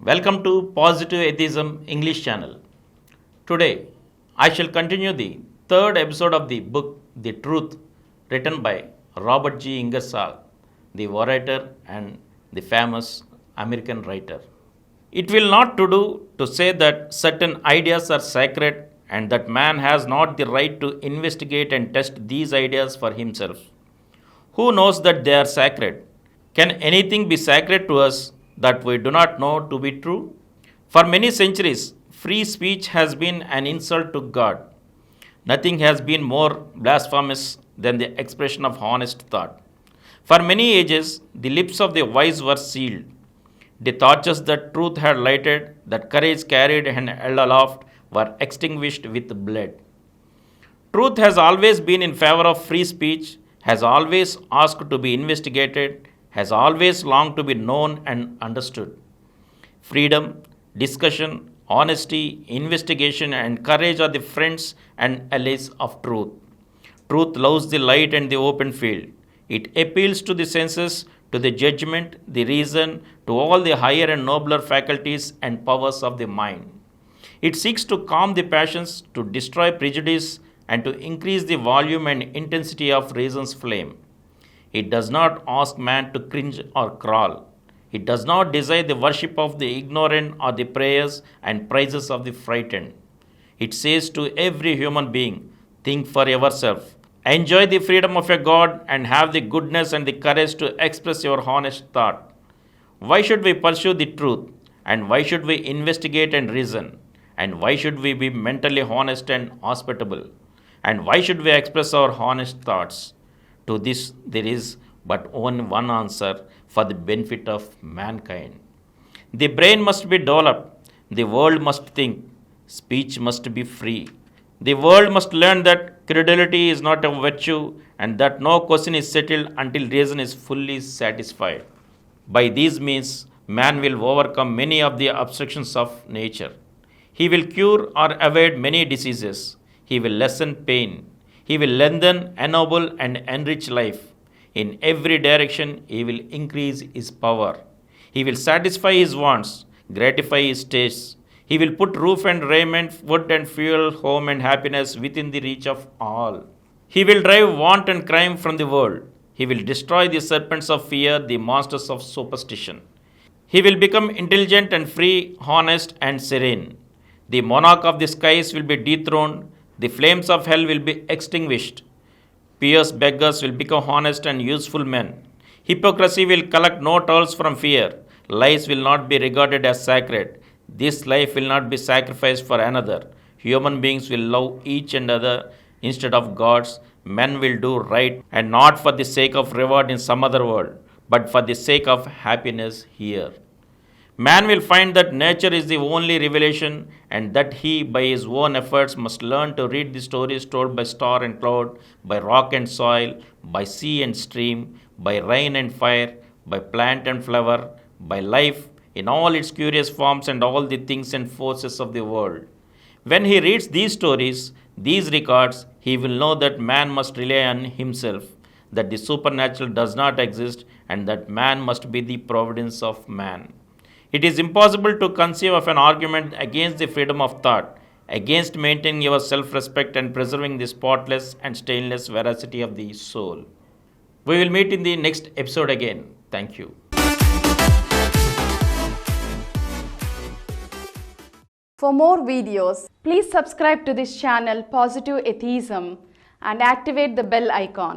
Welcome to Positive Atheism English channel. Today, I shall continue the third episode of the book The Truth, written by Robert G. Ingersoll, the orator and the famous American writer. It will not to do to say that certain ideas are sacred and that man has not the right to investigate and test these ideas for himself. Who knows that they are sacred? Can anything be sacred to us that we do not know to be true? For many centuries, free speech has been an insult to God. Nothing has been more blasphemous than the expression of honest thought. For many ages, the lips of the wise were sealed. The torches that truth had lighted, that courage carried and held aloft, were extinguished with blood. Truth has always been in favor of free speech, has always asked to be investigated, has always longed to be known and understood. Freedom, discussion, honesty, investigation, and courage are the friends and allies of truth. Truth loves the light and the open field. It appeals to the senses, to the judgment, the reason, to all the higher and nobler faculties and powers of the mind. It seeks to calm the passions, to destroy prejudice, and to increase the volume and intensity of reason's flame. It does not ask man to cringe or crawl. It does not desire the worship of the ignorant or the prayers and praises of the frightened. It says to every human being, think for yourself. Enjoy the freedom of your God and have the goodness and the courage to express your honest thought. Why should we pursue the truth? And why should we investigate and reason? And why should we be mentally honest and hospitable? And why should we express our honest thoughts? To this, there is but only one answer for the benefit of mankind. The brain must be developed, the world must think, speech must be free. The world must learn that credulity is not a virtue and that no question is settled until reason is fully satisfied. By these means, man will overcome many of the obstructions of nature. He will cure or avoid many diseases. He will lessen pain. He will lengthen, ennoble, and enrich life. In every direction, he will increase his power. He will satisfy his wants, gratify his tastes. He will put roof and raiment, wood and fuel, home and happiness within the reach of all. He will drive want and crime from the world. He will destroy the serpents of fear, the monsters of superstition. He will become intelligent and free, honest and serene. The monarch of the skies will be dethroned. The flames of hell will be extinguished. Pious beggars will become honest and useful men. Hypocrisy will collect no tolls from fear. Lies will not be regarded as sacred. This life will not be sacrificed for another. Human beings will love each and other instead of gods. Men will do right and not for the sake of reward in some other world, but for the sake of happiness here. Man will find that nature is the only revelation and that he, by his own efforts, must learn to read the stories told by star and cloud, by rock and soil, by sea and stream, by rain and fire, by plant and flower, by life in all its curious forms and all the things and forces of the world. When he reads these stories, these records, he will know that man must rely on himself, that the supernatural does not exist, and that man must be the providence of man. It is impossible to conceive of an argument against the freedom of thought, against maintaining your self-respect and preserving the spotless and stainless veracity of the soul. We will meet in the next episode again. Thank you. For more videos, please subscribe to this channel Positive Atheism and activate the bell icon.